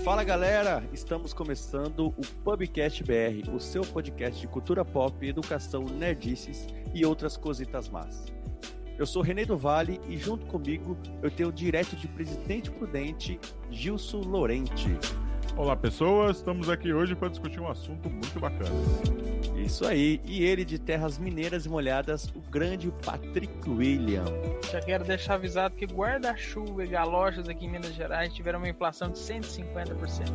Fala galera, estamos começando o Pubcast BR, o seu podcast de cultura pop, educação, nerdices e outras cositas más. Eu sou René do Vale e junto comigo eu tenho direto de Presidente Prudente, Gilson Lorente. Olá pessoas, estamos aqui hoje para discutir um assunto muito bacana. Isso aí, e ele de terras mineiras e molhadas, o grande Patrick William. Já quero deixar avisado que guarda-chuva e galochas aqui em Minas Gerais tiveram uma inflação de 150%.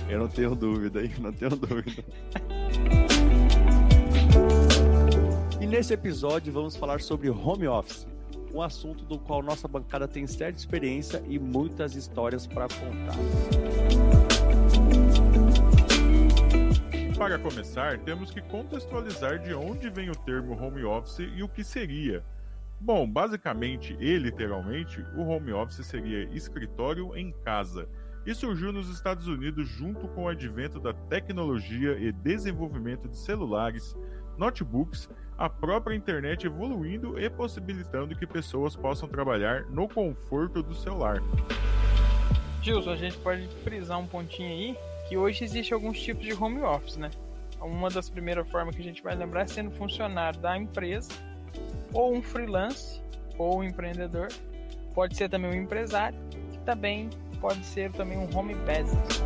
Eu não tenho dúvida, E nesse episódio vamos falar sobre home office, um assunto do qual nossa bancada tem certa experiência e muitas histórias para contar. Para começar, temos que contextualizar de onde vem o termo home office e o que seria. Bom, basicamente e literalmente, o home office seria escritório em casa e surgiu nos Estados Unidos junto com o advento da tecnologia e desenvolvimento de celulares, notebooks, a própria internet evoluindo e possibilitando que pessoas possam trabalhar no conforto do seu lar. Gilson, a gente pode frisar um pontinho aí, que hoje existe alguns tipos de home office, né? Uma das primeiras formas que a gente vai lembrar é sendo funcionário da empresa, ou um freelance, ou um empreendedor. Pode ser também um empresário, que também pode ser também um home business.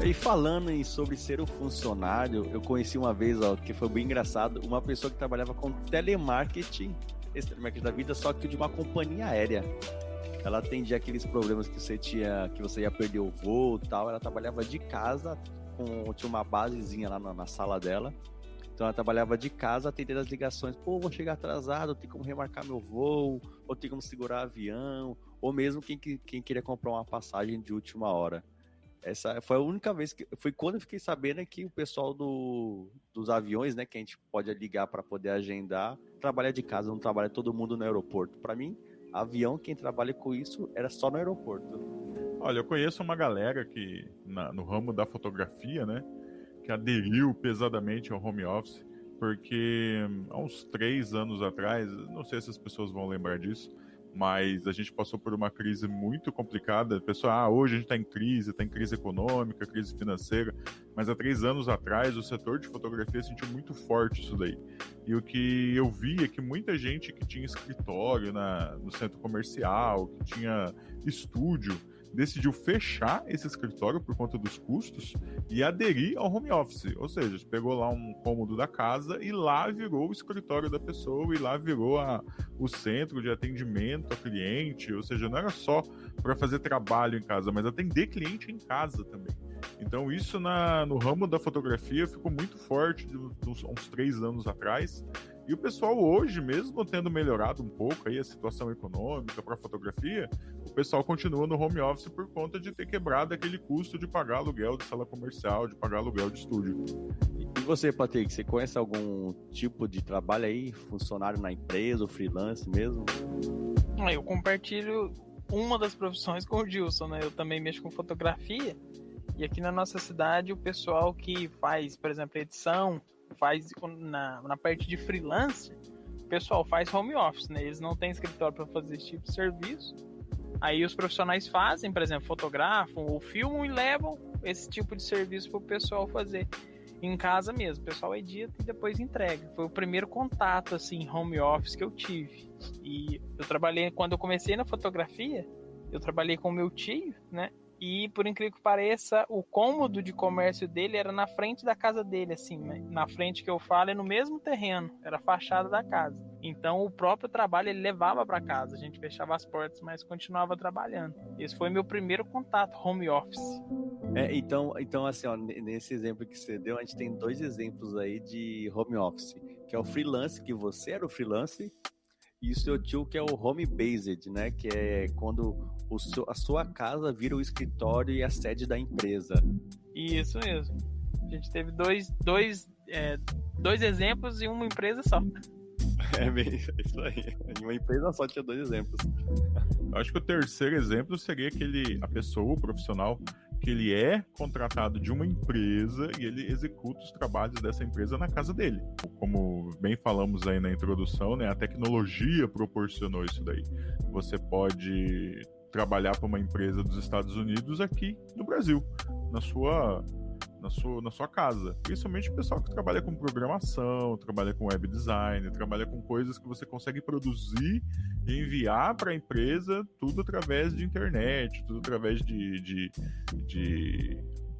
E falando sobre ser um funcionário, eu conheci uma vez, que foi bem engraçado, uma pessoa que trabalhava com telemarketing, esse telemarketing da vida, só que de uma companhia aérea. Ela atendia aqueles problemas que você ia perder o voo e tal. Ela trabalhava de casa, tinha uma basezinha lá na sala dela. Então ela trabalhava de casa, atendendo as ligações. Pô, vou chegar atrasado, tem como remarcar meu voo, ou tem como segurar avião, ou mesmo quem queria comprar uma passagem de última hora. Essa foi a única vez foi quando eu fiquei sabendo que o pessoal dos aviões, né, que a gente pode ligar para poder agendar, trabalha de casa, não trabalha todo mundo no aeroporto. Para mim, avião, quem trabalha com isso era só no aeroporto. Olha, eu conheço uma galera que no ramo da fotografia, né, que aderiu pesadamente ao home office, porque há uns 3 anos atrás, não sei se as pessoas vão lembrar disso, mas a gente passou por uma crise muito complicada. A pessoa, hoje a gente está em crise econômica, crise financeira, mas há 3 anos atrás o setor de fotografia sentiu muito forte isso daí. E o que eu vi é que muita gente que tinha escritório no centro comercial, que tinha estúdio, decidiu fechar esse escritório por conta dos custos e aderir ao home office. Ou seja, pegou lá um cômodo da casa e lá virou o escritório da pessoa e lá virou o centro de atendimento a cliente. Ou seja, não era só para fazer trabalho em casa, mas atender cliente em casa também. Então isso no ramo da fotografia ficou muito forte uns 3 anos atrás. E o pessoal hoje, mesmo tendo melhorado um pouco aí a situação econômica para a fotografia, o pessoal continua no home office por conta de ter quebrado aquele custo de pagar aluguel de sala comercial, de pagar aluguel de estúdio. E você, Patrick, você conhece algum tipo de trabalho aí, funcionário na empresa, ou freelance mesmo? Eu compartilho uma das profissões com o Gilson, né? Eu também mexo com fotografia, e aqui na nossa cidade o pessoal que faz, por exemplo, edição, faz na parte de freelance, o pessoal faz home office, né? Eles não têm escritório para fazer esse tipo de serviço. Aí os profissionais fazem, por exemplo, fotografam ou filmam e levam esse tipo de serviço para o pessoal fazer em casa mesmo. O pessoal edita e depois entrega. Foi o primeiro contato, assim, home office que eu tive. E eu trabalhei, quando eu comecei na fotografia, eu trabalhei com o meu tio, né? E, por incrível que pareça, o cômodo de comércio dele era na frente da casa dele, assim, né? Na frente que eu falo é no mesmo terreno, era a fachada da casa. Então, o próprio trabalho ele levava para casa. A gente fechava as portas, mas continuava trabalhando. Esse foi meu primeiro contato, home office. Então assim, nesse exemplo que você deu, a gente tem 2 exemplos aí de home office, que é o freelance, que você era o freelance, e o seu tio, que é o home based, né? Que é quando a sua casa vira o escritório e a sede da empresa. Isso mesmo. A gente teve dois exemplos em uma empresa só. É isso aí. Em uma empresa só tinha 2 exemplos. Eu acho que o terceiro exemplo seria a pessoa, o profissional, que ele é contratado de uma empresa e ele executa os trabalhos dessa empresa na casa dele. Como bem falamos aí na introdução, né, a tecnologia proporcionou isso daí. Você pode trabalhar para uma empresa dos Estados Unidos aqui no Brasil, na sua casa. Principalmente o pessoal que trabalha com programação, trabalha com web design, trabalha com coisas que você consegue produzir e enviar para a empresa, tudo através de internet, tudo através de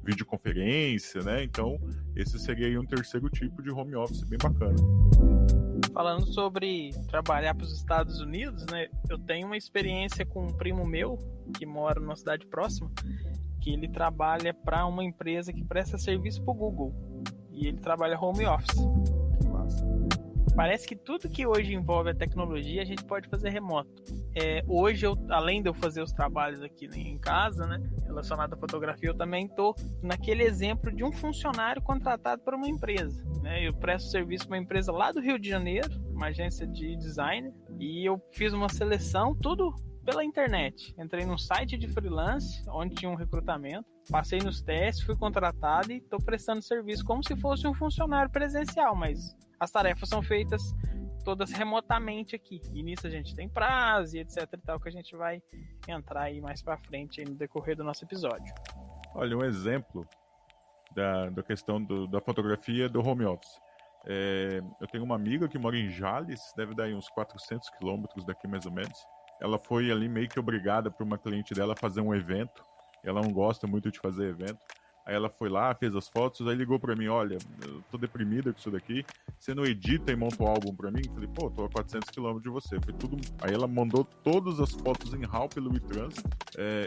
videoconferência, né? Então, esse seria aí um terceiro tipo de home office bem bacana. Falando sobre trabalhar para os Estados Unidos, né? Eu tenho uma experiência com um primo meu que mora numa cidade próxima, que ele trabalha para uma empresa que presta serviço para o Google. E ele trabalha home office. Que massa. Parece que tudo que hoje envolve a tecnologia a gente pode fazer remoto. Hoje, além de eu fazer os trabalhos aqui em casa, né, relacionado à fotografia, eu também estou naquele exemplo de um funcionário contratado por uma empresa. Né? Eu presto serviço para uma empresa lá do Rio de Janeiro, uma agência de design, e eu fiz uma seleção, tudo pela internet. Entrei num site de freelance, onde tinha um recrutamento, passei nos testes, fui contratado e estou prestando serviço como se fosse um funcionário presencial, mas as tarefas são feitas todas remotamente aqui. E nisso a gente tem prazo e etc e tal, que a gente vai entrar aí mais para frente aí no decorrer do nosso episódio. Olha, um exemplo da questão da fotografia do home office. Eu tenho uma amiga que mora em Jales, deve dar aí uns 400 quilômetros daqui mais ou menos. Ela foi ali meio que obrigada por uma cliente dela a fazer um evento. Ela não gosta muito de fazer evento. Aí ela foi lá, fez as fotos, aí ligou pra mim, olha, eu tô deprimida com isso daqui, você não edita e monta o álbum pra mim? Eu falei, pô, tô a 400 km de você. Foi tudo... Aí ela mandou todas as fotos em RAW pelo WeTrans,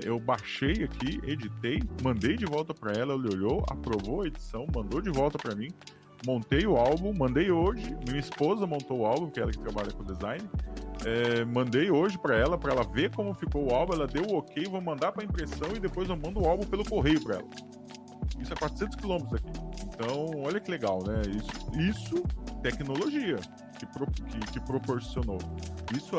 eu baixei aqui, editei, mandei de volta pra ela, ela olhou, aprovou a edição, mandou de volta pra mim, montei o álbum, mandei hoje, minha esposa montou o álbum, que é ela que trabalha com design, mandei hoje pra ela ver como ficou o álbum, ela deu o ok, vou mandar pra impressão e depois eu mando o álbum pelo correio pra ela. Isso é 400 quilômetros aqui. Então, olha que legal, né? Isso tecnologia que proporcionou. Isso,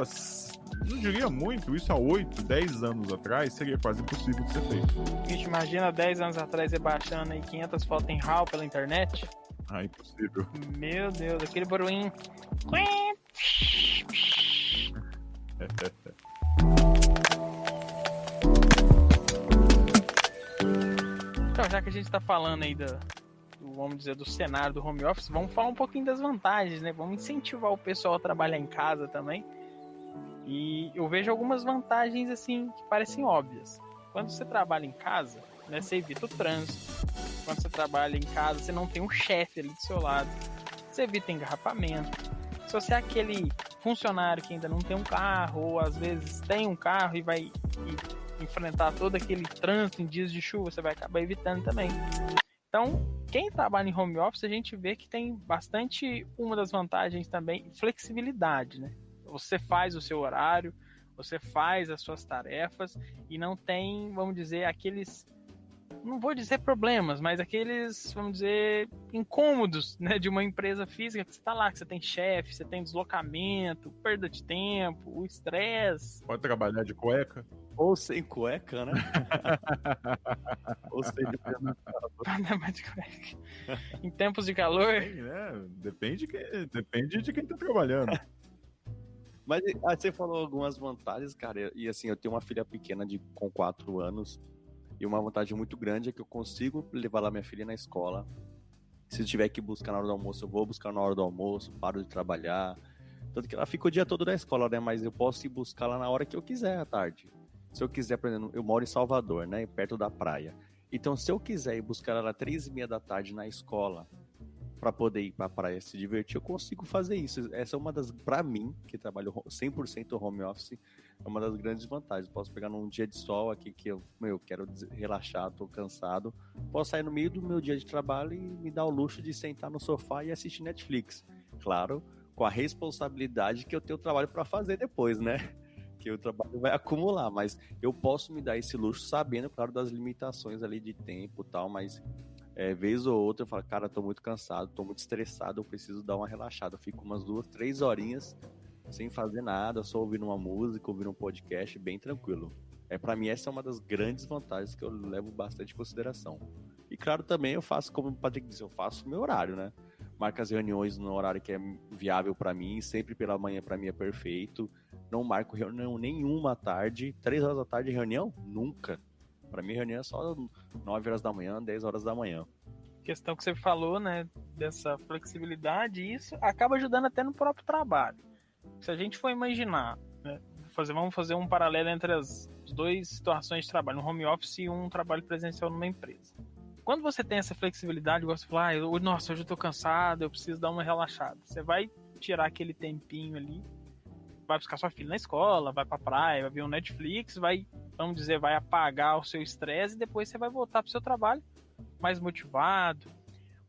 não diria muito, isso há 8, 10 anos atrás seria quase impossível de ser feito. Gente, imagina 10 anos atrás você baixando aí 500 fotos em RAW pela internet. Ah, impossível. Meu Deus, aquele barulhinho. Então, já que a gente tá falando aí vamos dizer, do cenário do home office, vamos falar um pouquinho das vantagens, né? Vamos incentivar o pessoal a trabalhar em casa também. E eu vejo algumas vantagens, assim, que parecem óbvias. Quando você trabalha em casa, né, você evita o trânsito. Quando você trabalha em casa, você não tem um chefe ali do seu lado. Você evita engarrafamento. Se você é aquele funcionário que ainda não tem um carro, ou às vezes tem um carro e vai enfrentar todo aquele trânsito em dias de chuva, você vai acabar evitando também. Então, quem trabalha em home office, a gente vê que tem bastante, uma das vantagens também, flexibilidade, né? Você faz o seu horário, você faz as suas tarefas e não tem, vamos dizer, aqueles, não vou dizer problemas, mas aqueles, vamos dizer, incômodos, né, de uma empresa física, que você tá lá, que você tem chefe, você tem deslocamento, perda de tempo, o estresse. Pode trabalhar de cueca? Ou sem cueca, né? Ou sem em tempos de calor. Depende de quem tá trabalhando. Mas você falou algumas vantagens, cara, e assim, eu tenho uma filha pequena com 4 anos, e uma vantagem muito grande é que eu consigo levar lá minha filha na escola. Se eu tiver que buscar na hora do almoço, eu vou buscar na hora do almoço, paro de trabalhar. Tanto que ela fica o dia todo na escola, né? Mas eu posso ir buscar lá na hora que eu quiser, à tarde. Se eu quiser, por exemplo, eu moro em Salvador, né? Perto da praia. Então, se eu quiser ir buscar ela às 3h30 da tarde na escola, para poder ir para a praia se divertir, eu consigo fazer isso. Essa é uma das, para mim, que trabalho 100% home office, é uma das grandes vantagens. Posso pegar num dia de sol aqui que eu quero relaxar, tô cansado, posso sair no meio do meu dia de trabalho e me dar o luxo de sentar no sofá e assistir Netflix. Claro, com a responsabilidade que eu tenho trabalho para fazer depois, né? Que o trabalho vai acumular, mas eu posso me dar esse luxo sabendo, claro, das limitações ali de tempo e tal, mas vez ou outra eu falo, cara, tô muito cansado, tô muito estressado, eu preciso dar uma relaxada. Eu fico umas 2, 3 horinhas sem fazer nada, só ouvindo uma música, ouvindo um podcast, bem tranquilo. Pra mim essa é uma das grandes vantagens que eu levo bastante em consideração. E claro, também eu faço, como o Patrick disse, eu faço o meu horário, né? Marco as reuniões no horário que é viável pra mim, sempre pela manhã pra mim é perfeito. não marco reunião nenhuma à tarde. 3 horas da tarde reunião? Nunca. Pra mim, reunião é só 9 horas da manhã, 10 horas da manhã. Questão que você falou, né, dessa flexibilidade, isso acaba ajudando até no próprio trabalho. Se a gente for imaginar, né, vamos fazer um paralelo entre as duas situações de trabalho, um home office e um trabalho presencial numa empresa. Quando você tem essa flexibilidade, igual você falar, nossa, hoje eu tô cansado, eu preciso dar uma relaxada. Você vai tirar aquele tempinho ali, vai buscar sua filha na escola, vai pra praia, vai ver um Netflix, vai apagar o seu estresse e depois você vai voltar pro seu trabalho mais motivado,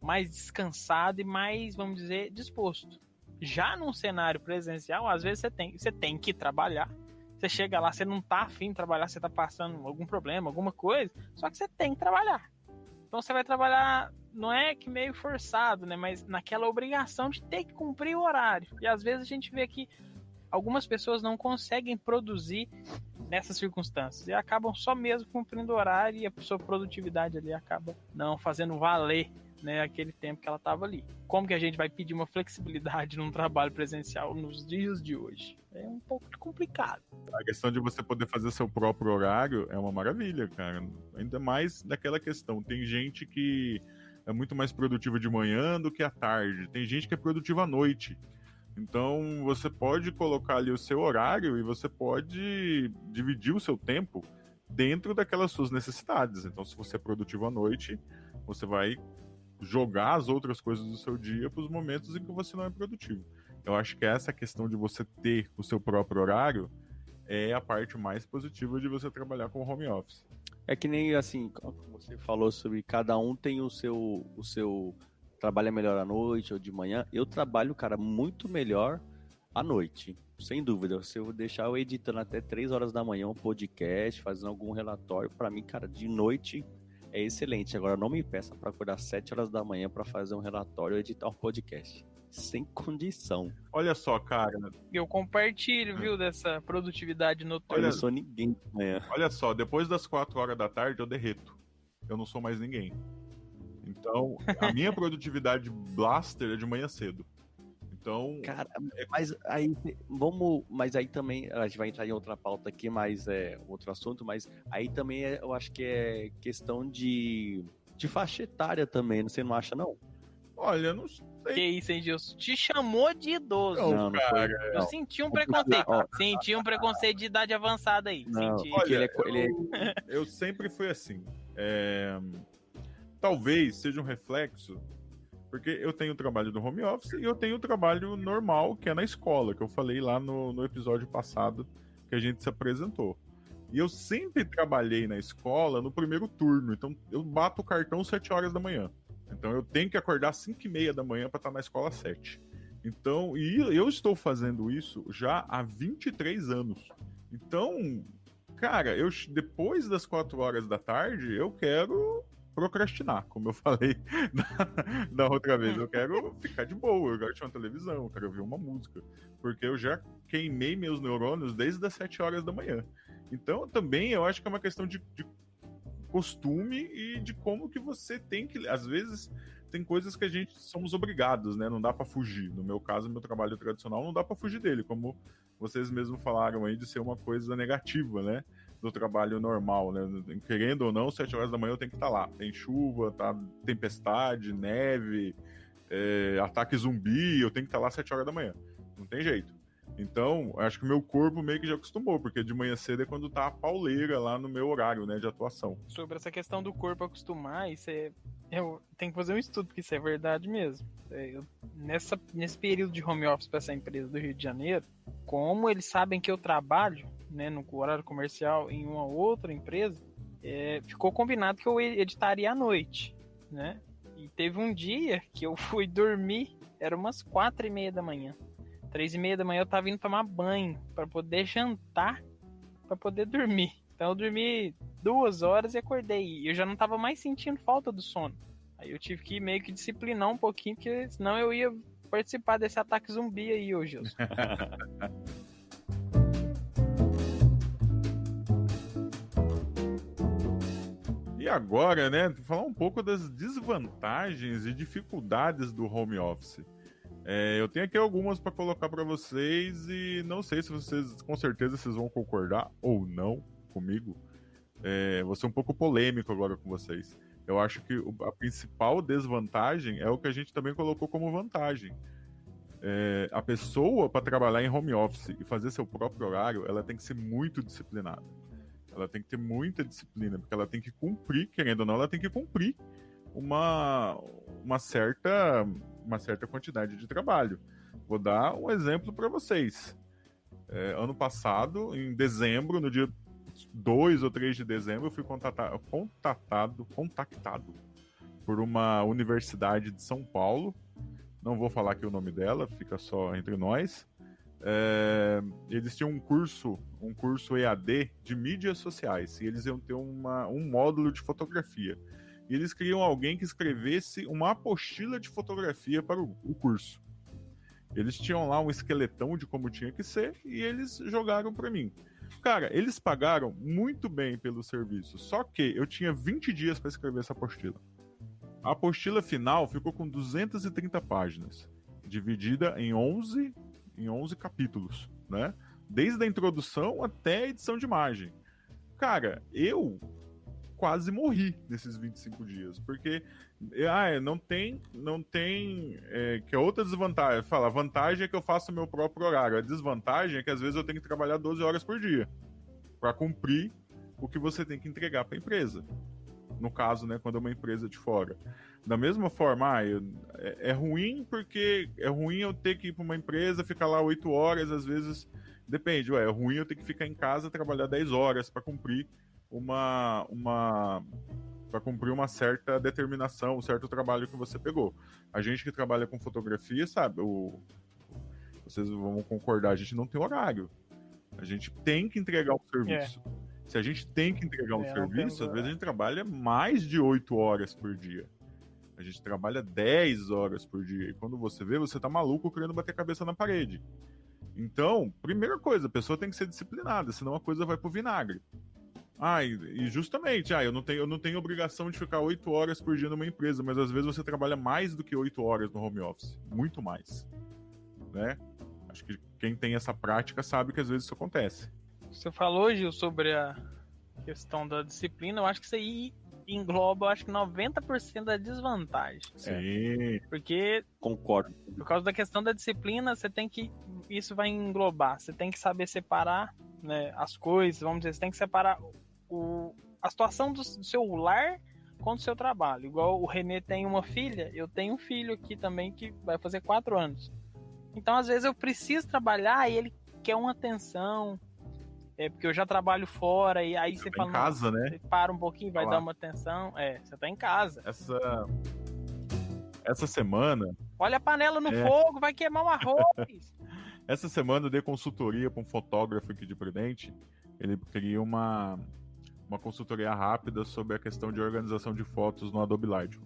mais descansado e mais, vamos dizer, disposto. Já num cenário presencial, às vezes você tem que trabalhar. Você chega lá, você não tá afim de trabalhar, você tá passando algum problema, alguma coisa, só que você tem que trabalhar. Então você vai trabalhar, não é que meio forçado, né, mas naquela obrigação de ter que cumprir o horário. E às vezes a gente vê que algumas pessoas não conseguem produzir nessas circunstâncias e acabam só mesmo cumprindo o horário e a sua produtividade ali acaba não fazendo valer, né, aquele tempo que ela estava ali. Como que a gente vai pedir uma flexibilidade num trabalho presencial nos dias de hoje? É um pouco complicado. A questão de você poder fazer seu próprio horário é uma maravilha, cara. Ainda mais naquela questão. Tem gente que é muito mais produtiva de manhã do que à tarde. Tem gente que é produtiva à noite. Então, você pode colocar ali o seu horário e você pode dividir o seu tempo dentro daquelas suas necessidades. Então, se você é produtivo à noite, você vai jogar as outras coisas do seu dia para os momentos em que você não é produtivo. Eu acho que essa questão de você ter o seu próprio horário é a parte mais positiva de você trabalhar com home office. É que nem, assim, como você falou sobre cada um tem o seu trabalha melhor à noite ou de manhã. Eu trabalho, cara, muito melhor à noite, sem dúvida. Se eu deixar eu editando até 3 horas da manhã um podcast, fazendo algum relatório, pra mim, cara, de noite é excelente. Agora não me peça pra acordar 7 horas da manhã pra fazer um relatório ou editar um podcast. Sem condição. Olha só, cara. Eu compartilho, viu, dessa produtividade noturna. Eu não sou ninguém de manhã. Olha só, depois das 4 horas da tarde eu derreto. Eu não sou mais ninguém. Então, a minha produtividade blaster é de manhã cedo. Então... Cara, mas aí também, a gente vai entrar em outra pauta aqui, mas é outro assunto, mas aí também eu acho que é questão de faixa etária também, você não acha, não? Olha, não sei. Que isso, hein, Gilson? Te chamou de idoso. Não, cara. Eu senti um preconceito. Senti um preconceito de idade avançada aí. Não, senti. Olha, eu sempre fui assim. Talvez seja um reflexo, porque eu tenho o trabalho do home office e eu tenho o trabalho normal, que é na escola, que eu falei lá no episódio passado que a gente se apresentou. E eu sempre trabalhei na escola no primeiro turno, então eu bato o cartão 7 horas da manhã. Então eu tenho que acordar 5h30 da manhã para estar na escola às 7. Então, e eu estou fazendo isso já há 23 anos. Então, cara, depois das 4 horas da tarde, eu quero procrastinar, como eu falei da outra vez. Eu quero ficar de boa, eu quero assistir uma televisão, eu quero ouvir uma música. Porque eu já queimei meus neurônios desde as 7 horas da manhã. Então, também, eu acho que é uma questão de costume e de como que você tem que... Às vezes, tem coisas que a gente somos obrigados, né? Não dá pra fugir. No meu caso, meu trabalho tradicional, não dá pra fugir dele, como vocês mesmos falaram aí, de ser uma coisa negativa, né? Do trabalho normal, né? Querendo ou não, 7 horas da manhã eu tenho que estar lá. Tem chuva, tá tempestade, neve, ataque zumbi, eu tenho que estar lá 7 horas da manhã. Não tem jeito. Então, acho que o meu corpo meio que já acostumou, porque de manhã cedo é quando tá a pauleira lá no meu horário, né, de atuação. Sobre essa questão do corpo acostumar, eu tenho que fazer um estudo, porque isso é verdade mesmo. Nesse período de home office para essa empresa do Rio de Janeiro, como eles sabem que eu trabalho, né, no horário comercial em uma outra empresa, ficou combinado que eu editaria à noite, né? E teve um dia que eu fui dormir, era umas 4h30 da manhã. 3h30 da manhã eu tava indo tomar banho para poder jantar, para poder dormir. Então eu dormi 2 horas e acordei. E eu já não tava mais sentindo falta do sono. Aí eu tive que meio que disciplinar um pouquinho, porque senão eu ia participar desse ataque zumbi aí hoje. E agora, né, falar um pouco das desvantagens e dificuldades do home office. Eu tenho aqui algumas para colocar para vocês e não sei se vocês, com certeza, vocês vão concordar ou não comigo. Vou ser um pouco polêmico agora com vocês. Eu acho que a principal desvantagem é o que a gente também colocou como vantagem. A pessoa, para trabalhar em home office e fazer seu próprio horário, ela tem que ser muito disciplinada. Ela tem que ter muita disciplina, porque ela tem que cumprir, querendo ou não, ela tem que cumprir uma certa quantidade de trabalho. Vou dar um exemplo para vocês. Ano passado, em dezembro, no dia 2 ou 3 de dezembro, eu fui contactado por uma universidade de São Paulo. Não vou falar aqui o nome dela, fica só entre nós. Eles tinham um curso EAD de mídias sociais, e eles iam ter um módulo de fotografia. E eles queriam alguém que escrevesse uma apostila de fotografia para o curso. Eles tinham lá um esqueletão de como tinha que ser, e eles jogaram para mim. Cara, eles pagaram muito bem pelo serviço, só que eu tinha 20 dias para escrever essa apostila. A apostila final ficou com 230 páginas, dividida em 11 capítulos, né? Desde a introdução até a edição de imagem. Cara, eu quase morri nesses 25 dias, porque não tem que é outra desvantagem. Fala, a vantagem é que eu faço o meu próprio horário, a desvantagem é que às vezes eu tenho que trabalhar 12 horas por dia para cumprir o que você tem que entregar para a empresa. No caso, né, quando é uma empresa de fora. Da mesma forma, é ruim porque é ruim eu ter que ir para uma empresa, ficar lá 8 horas, às vezes, depende, é ruim eu ter que ficar em casa, trabalhar 10 horas para cumprir uma certa determinação, um certo trabalho que você pegou. A gente que trabalha com fotografia, sabe, vocês vão concordar, a gente não tem horário. A gente tem que entregar um serviço. Se a gente tem que entregar um serviço, às vezes a gente trabalha mais de 8 horas por dia. A gente trabalha 10 horas por dia. E quando você vê, você tá maluco querendo bater a cabeça na parede. Então, primeira coisa, a pessoa tem que ser disciplinada, senão a coisa vai pro vinagre. E justamente, eu não tenho obrigação de ficar 8 horas por dia numa empresa, mas às vezes você trabalha mais do que 8 horas no home office. Muito mais. Né? Acho que quem tem essa prática sabe que às vezes isso acontece. Você falou, Gil, sobre a questão da disciplina. Eu acho que isso aí engloba, acho que 90% da desvantagem. Sim. Porque, concordo. Por causa da questão da disciplina, isso vai englobar. Você tem que saber separar, né, as coisas, vamos dizer, você tem que separar a situação do seu lar com o seu trabalho. Igual o Renê tem uma filha, eu tenho um filho aqui também que vai fazer 4 anos. Então, às vezes, eu preciso trabalhar e ele quer uma atenção, porque eu já trabalho fora, e aí você fala, em casa, né? Você para um pouquinho, vai dar uma atenção. Você tá em casa. Essa semana... Olha a panela no fogo, vai queimar um arroz. Essa semana eu dei consultoria para um fotógrafo aqui de Prudente. Ele queria uma consultoria rápida sobre a questão de organização de fotos no Adobe Lightroom.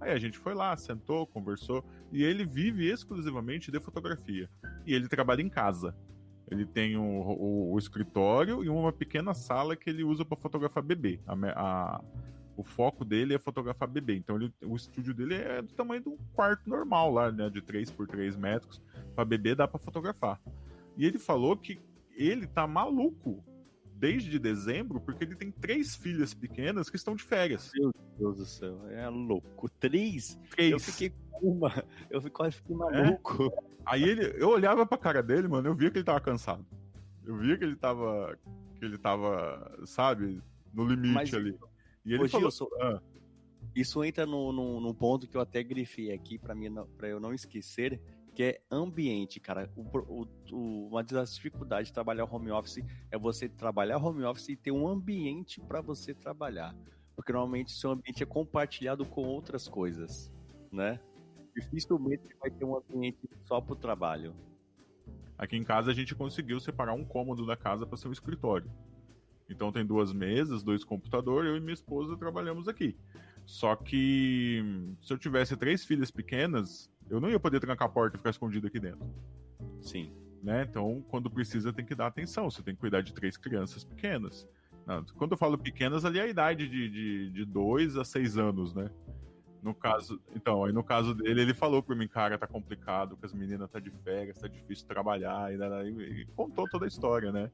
Aí a gente foi lá, sentou, conversou, e ele vive exclusivamente de fotografia. E ele trabalha em casa. Ele tem o escritório e uma pequena sala que ele usa para fotografar bebê. O foco dele é fotografar bebê. Então o estúdio dele é do tamanho de um quarto normal lá, né, de 3 por 3 metros. Para bebê dá para fotografar. E ele falou que ele tá maluco desde dezembro porque ele tem 3 filhas pequenas que estão de férias. Meu Deus do céu, é louco. 3? 3. Eu fiquei com uma. Eu quase fiquei maluco. Aí eu olhava pra cara dele, mano, eu via que ele tava cansado. Eu via que ele tava, sabe, no limite ali. E ele falou... Gilson, isso entra num ponto que eu até grifei aqui pra eu não esquecer, que é ambiente, cara. Uma das dificuldades de trabalhar home office é você trabalhar home office e ter um ambiente pra você trabalhar. Porque normalmente seu ambiente é compartilhado com outras coisas, né? Dificilmente você vai ter um ambiente só pro trabalho. Aqui em casa a gente conseguiu separar um cômodo da casa para ser um escritório. Então tem 2 mesas, 2 computadores, eu e minha esposa trabalhamos aqui. Só que se eu tivesse 3 filhas pequenas, eu não ia poder trancar a porta e ficar escondido aqui dentro. Sim. Né? Então, quando precisa, tem que dar atenção. Você tem que cuidar de 3 crianças pequenas. Quando eu falo pequenas, ali é a idade de 2 a 6 anos, né? No caso, então, aí no caso dele, ele falou pra mim, cara, tá complicado, que as meninas tá de férias, tá difícil trabalhar, e contou toda a história, né?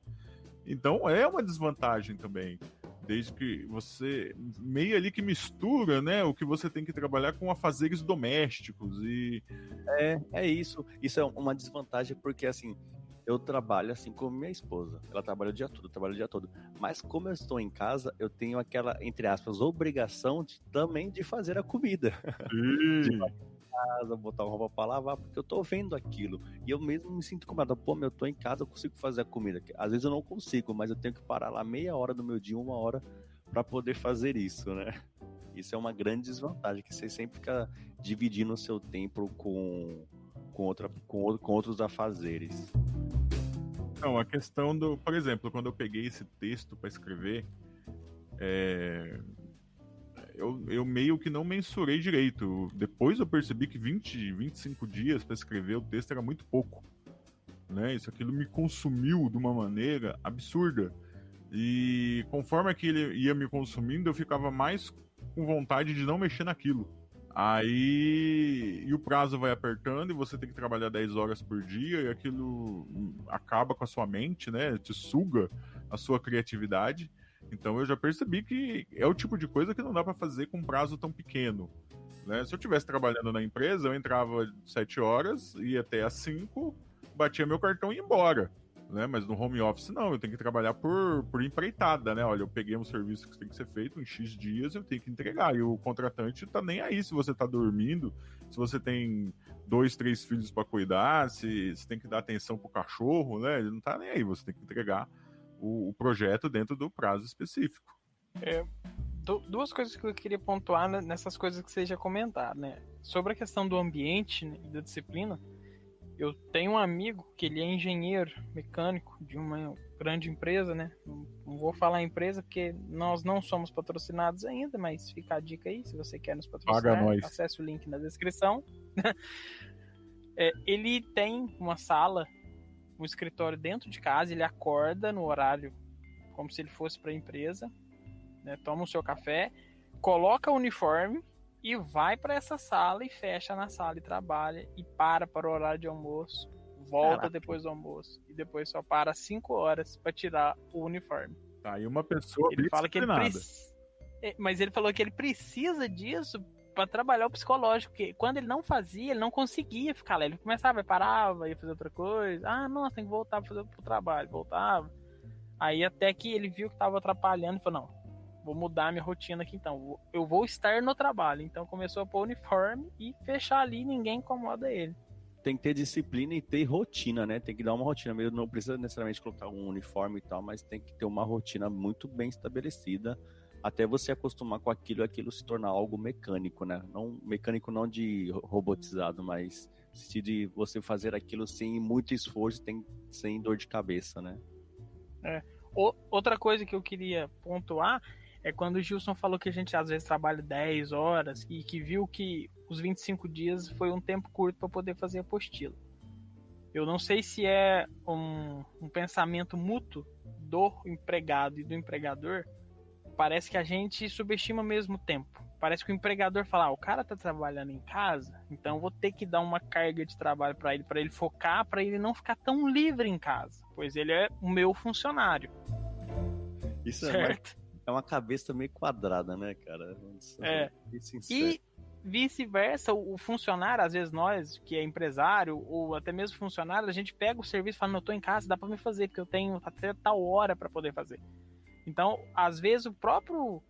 Então é uma desvantagem também. Desde que você meio ali que mistura, né, o que você tem que trabalhar com afazeres domésticos e É isso. Isso é uma desvantagem porque, assim, eu trabalho assim como minha esposa. Ela trabalha o dia todo, eu trabalho o dia todo. Mas como eu estou em casa, eu tenho aquela, entre aspas, obrigação também de fazer a comida. De ir pra casa, botar uma roupa pra lavar, porque eu tô vendo aquilo. E eu mesmo me sinto incomodado. Pô, eu tô em casa, eu consigo fazer a comida. Às vezes eu não consigo, mas eu tenho que parar lá meia hora do meu dia, 1 hora, pra poder fazer isso, né? Isso é uma grande desvantagem, que você sempre fica dividindo o seu tempo com outros afazeres. Não, a questão do... Por exemplo, quando eu peguei esse texto para escrever, eu meio que não mensurei direito. Depois eu percebi que 25 dias para escrever o texto era muito pouco. Né? Aquilo me consumiu de uma maneira absurda. E conforme aquilo ia me consumindo, eu ficava mais com vontade de não mexer naquilo. Aí e o prazo vai apertando e você tem que trabalhar 10 horas por dia e aquilo acaba com a sua mente, né? Te suga a sua criatividade. Então eu já percebi que é o tipo de coisa que não dá para fazer com um prazo tão pequeno. Né? Se eu estivesse trabalhando na empresa, eu entrava 7 horas, ia até às 5, batia meu cartão e ia embora. Né? Mas no home office não, eu tenho que trabalhar por empreitada, né? Olha, eu peguei um serviço que tem que ser feito em X dias, eu tenho que entregar. E o contratante tá nem aí se você tá dormindo, se você tem 2, 3 filhos para cuidar, se tem que dar atenção pro cachorro, né? Ele não tá nem aí, você tem que entregar o projeto dentro do prazo específico. Duas coisas que eu queria pontuar nessas coisas que você já comentaram, né? Sobre a questão do ambiente, né, e da disciplina. Eu tenho um amigo que ele é engenheiro mecânico de uma grande empresa, né? Não vou falar empresa porque nós não somos patrocinados ainda, mas fica a dica aí, se você quer nos patrocinar, acesse o link na descrição. Ele tem uma sala, um escritório dentro de casa, ele acorda no horário como se ele fosse para a empresa, né? Toma o seu café, coloca o uniforme e vai para essa sala e fecha na sala e trabalha e para o horário de almoço, volta Caraca. Depois do almoço e depois só para 5 horas para tirar o uniforme. Tá, e uma pessoa ele fala que mas ele falou que ele precisa disso para trabalhar o psicológico, porque quando ele não fazia, ele não conseguia ficar lá, ele começava, parava, ia fazer outra coisa, nossa, tem que voltar para fazer pro trabalho, voltava. Aí até que ele viu que estava atrapalhando e falou, não, vou mudar minha rotina aqui então. Eu vou estar no trabalho. Então começou a pôr o uniforme e fechar ali, ninguém incomoda ele. Tem que ter disciplina e ter rotina, né? Tem que dar uma rotina mesmo. Não precisa necessariamente colocar um uniforme e tal, mas tem que ter uma rotina muito bem estabelecida até você acostumar com aquilo e aquilo se tornar algo mecânico, né? Não, mecânico não de robotizado, mas de você fazer aquilo sem muito esforço, sem dor de cabeça, né? Outra coisa que eu queria pontuar é quando o Gilson falou que a gente às vezes trabalha 10 horas e que viu que os 25 dias foi um tempo curto para poder fazer a apostila. Eu não sei se é um pensamento mútuo do empregado e do empregador. Parece que a gente subestima mesmo o tempo. Parece que o empregador fala, o cara tá trabalhando em casa, então eu vou ter que dar uma carga de trabalho para ele focar, para ele não ficar tão livre em casa, pois ele é o meu funcionário. Isso certo? É uma cabeça meio quadrada, né, cara? E vice-versa, o funcionário, às vezes nós, que é empresário, ou até mesmo funcionário, a gente pega o serviço e fala, não, eu tô em casa, dá pra me fazer, porque eu tenho até tal hora pra poder fazer. Então, às vezes, o próprio,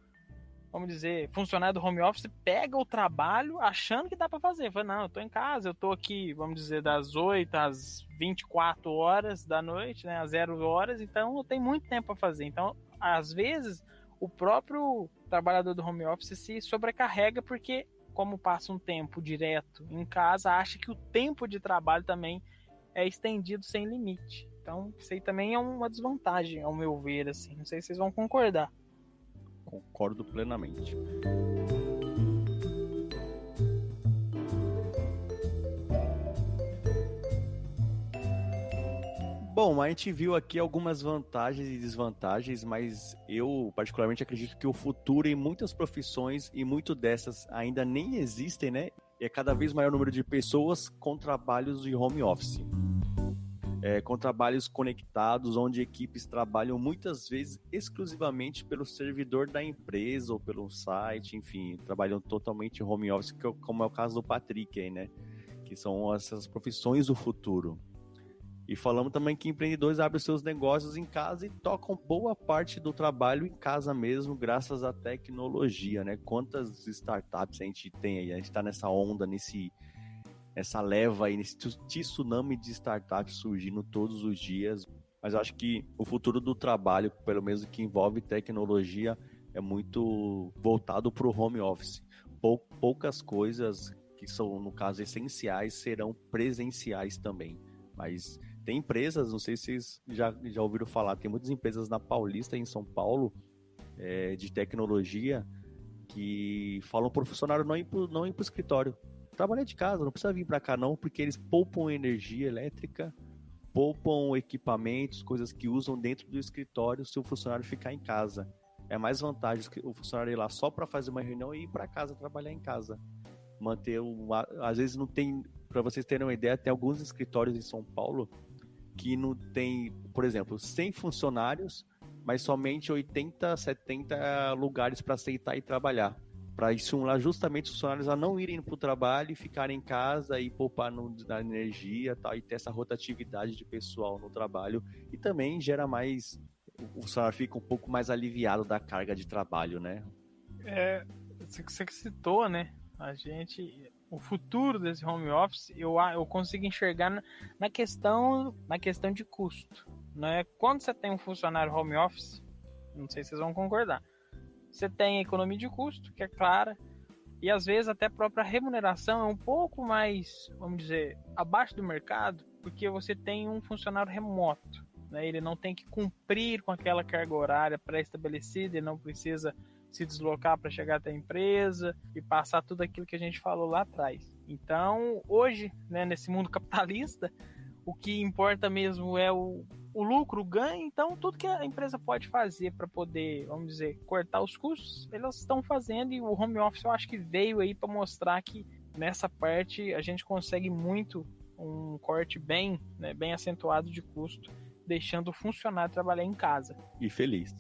vamos dizer, funcionário do home office pega o trabalho achando que dá pra fazer. Fala, não, eu tô em casa, eu tô aqui, vamos dizer, das 8 às 24 horas da noite, né, às 0 horas, então eu tenho muito tempo pra fazer. Então, às vezes, o próprio trabalhador do home office se sobrecarrega porque, como passa um tempo direto em casa, acha que o tempo de trabalho também é estendido sem limite. Então, isso aí também é uma desvantagem, ao meu ver, assim. Não sei se vocês vão concordar. Concordo plenamente. Bom, Bom, a gente viu aqui algumas vantagens e desvantagens, mas eu particularmente acredito que o futuro em muitas profissões e muito dessas ainda nem existem, né? E é cada vez maior o número de pessoas com trabalhos de home office. Com trabalhos conectados, onde equipes trabalham muitas vezes exclusivamente pelo servidor da empresa ou pelo site, enfim, trabalham totalmente home office, como é o caso do Patrick aí, né? Que são essas profissões do futuro. E falamos também que empreendedores abrem seus negócios em casa e tocam boa parte do trabalho em casa mesmo, graças à tecnologia, né? Quantas startups a gente tem aí? A gente está nessa onda, essa leva aí, nesse tsunami de startups surgindo todos os dias. Mas eu acho que o futuro do trabalho, pelo menos que envolve tecnologia, é muito voltado para o home office. Poucas coisas que são, no caso, essenciais, serão presenciais também. Mas tem empresas, não sei se vocês já ouviram falar, tem muitas empresas na Paulista, em São Paulo, de tecnologia, que falam para o funcionário não ir para o escritório. Trabalhar de casa, não precisa vir para cá não, porque eles poupam energia elétrica, poupam equipamentos, coisas que usam dentro do escritório se o funcionário ficar em casa. É mais vantagem que o funcionário ir lá só para fazer uma reunião e ir para casa trabalhar em casa. Às vezes não tem, para vocês terem uma ideia, tem alguns escritórios em São Paulo que não tem, por exemplo, 100 funcionários, mas somente 80, 70 lugares para aceitar e trabalhar. Para estimular justamente os funcionários a não irem para o trabalho e ficarem em casa e poupar na energia, tal, e ter essa rotatividade de pessoal no trabalho. E também gera mais... O funcionário fica um pouco mais aliviado da carga de trabalho, né? Você que citou, né? O futuro desse home office, eu consigo enxergar na questão de custo, né? Quando você tem um funcionário home office, não sei se vocês vão concordar, você tem a economia de custo, que é clara, e às vezes até a própria remuneração é um pouco mais, vamos dizer, abaixo do mercado, porque você tem um funcionário remoto, né? Ele não tem que cumprir com aquela carga horária pré-estabelecida, ele não precisa se deslocar para chegar até a empresa e passar tudo aquilo que a gente falou lá atrás. Então, hoje, né, nesse mundo capitalista, o que importa mesmo é o lucro, o ganho. Então, tudo que a empresa pode fazer para poder, vamos dizer, cortar os custos, elas estão fazendo, e o home office eu acho que veio aí para mostrar que nessa parte a gente consegue muito um corte bem acentuado de custo, deixando o funcionário trabalhar em casa. E feliz.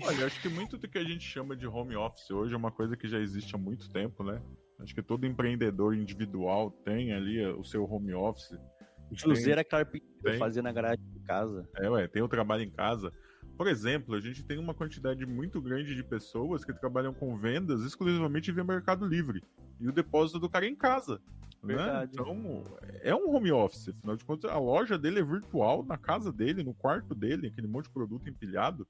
Olha, acho que muito do que a gente chama de home office hoje é uma coisa que já existe há muito tempo, né? Acho que todo empreendedor individual tem ali o seu home office. Cruzeiro é carpinteiro, fazia na garagem de casa. Tem o trabalho em casa. Por exemplo, a gente tem uma quantidade muito grande de pessoas que trabalham com vendas exclusivamente via Mercado Livre. E o depósito do cara é em casa. Né? Então, é um home office. Afinal de contas, a loja dele é virtual, na casa dele, no quarto dele, aquele monte de produto empilhado.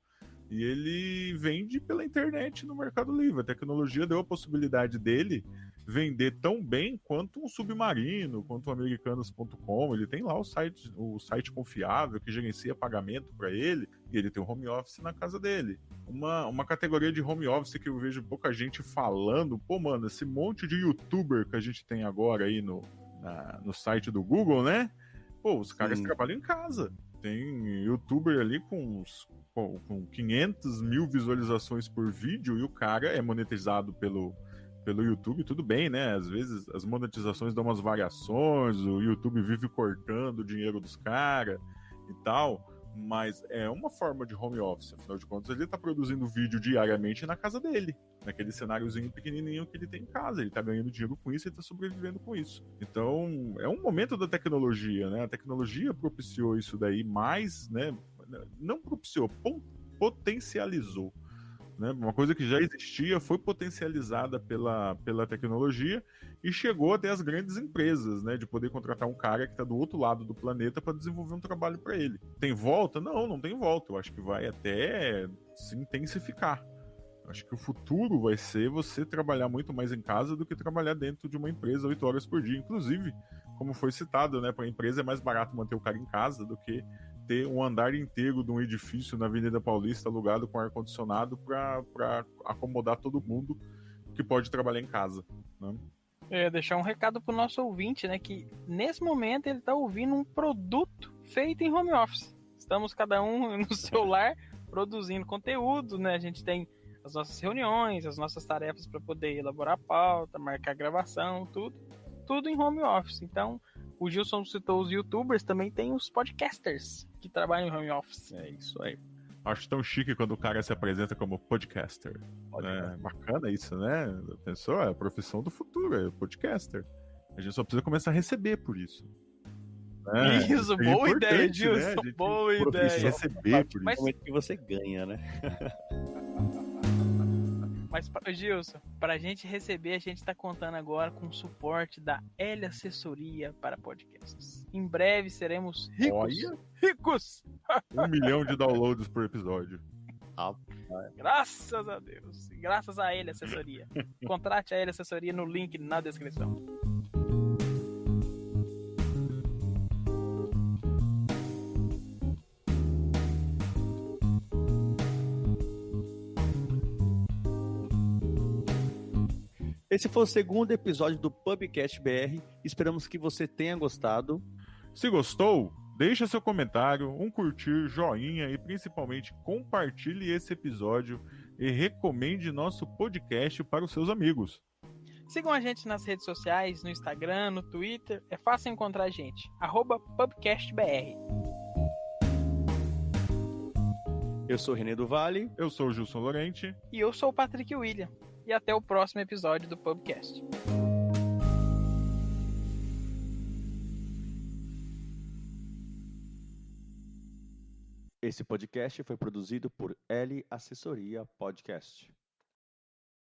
E ele vende pela internet no Mercado Livre. A tecnologia deu a possibilidade dele vender tão bem quanto um Submarino, quanto o Americanas.com. Ele tem lá o site confiável que gerencia pagamento para ele, e ele tem o home office na casa dele. Uma categoria de home office que eu vejo pouca gente falando, mano, esse monte de youtuber que a gente tem agora aí no site do Google, né? Os caras trabalham em casa. Tem youtuber ali com 500 mil visualizações por vídeo, e o cara é monetizado pelo YouTube, tudo bem, né? Às vezes as monetizações dão umas variações, o YouTube vive cortando o dinheiro dos caras e tal, mas é uma forma de home office. Afinal de contas, ele tá produzindo vídeo diariamente na casa dele, naquele cenáriozinho pequenininho que ele tem em casa. Ele tá ganhando dinheiro com isso e tá sobrevivendo com isso. Então, é um momento da tecnologia, né? A tecnologia propiciou isso daí mais, né? Não propiciou, potencializou. Né? Uma coisa que já existia foi potencializada pela tecnologia e chegou até as grandes empresas, né? De poder contratar um cara que está do outro lado do planeta para desenvolver um trabalho para ele. Tem volta? Não tem volta. Eu acho que vai até se intensificar. Eu acho que o futuro vai ser você trabalhar muito mais em casa do que trabalhar dentro de uma empresa 8 horas por dia. Inclusive, como foi citado, né? Para a empresa é mais barato manter o cara em casa do que ter um andar inteiro de um edifício na Avenida Paulista alugado com ar-condicionado para acomodar todo mundo que pode trabalhar em casa, né? Eu ia deixar um recado pro nosso ouvinte, né? Que nesse momento ele tá ouvindo um produto feito em home office. Estamos cada um no seu lar produzindo conteúdo, né? A gente tem as nossas reuniões, as nossas tarefas para poder elaborar a pauta, marcar a gravação, tudo em home office. Então, o Gilson citou os YouTubers, também tem os podcasters que trabalham em home office. É isso aí. Acho tão chique quando o cara se apresenta como podcaster. Né? Bacana isso, né? Pensou? É a profissão do futuro, é podcaster. A gente só precisa começar a receber por isso. Né? Isso, É boa ideia, importante, Gilson. Né? Boa ideia. Receber por Mas- isso. Que você ganha, né? Mas, Gilson, para a gente receber, a gente está contando agora com o suporte da L Assessoria para Podcasts. Em breve seremos ricos. Olha. Ricos! 1 milhão de downloads por episódio. Graças a Deus. Graças a L Assessoria. Contrate a L Assessoria no link na descrição. Esse foi o segundo episódio do Pubcast BR. Esperamos que você tenha gostado. Se gostou, deixa seu comentário, um curtir, joinha e principalmente compartilhe esse episódio e recomende nosso podcast para os seus amigos. Sigam a gente nas redes sociais, no Instagram, no Twitter. É fácil encontrar a gente. @pubcastbr. Eu sou o René do Vale. Eu sou o Gilson Lorente. E eu sou o Patrick William. E até o próximo episódio do Pubcast. Esse podcast foi produzido por L Assessoria Podcast.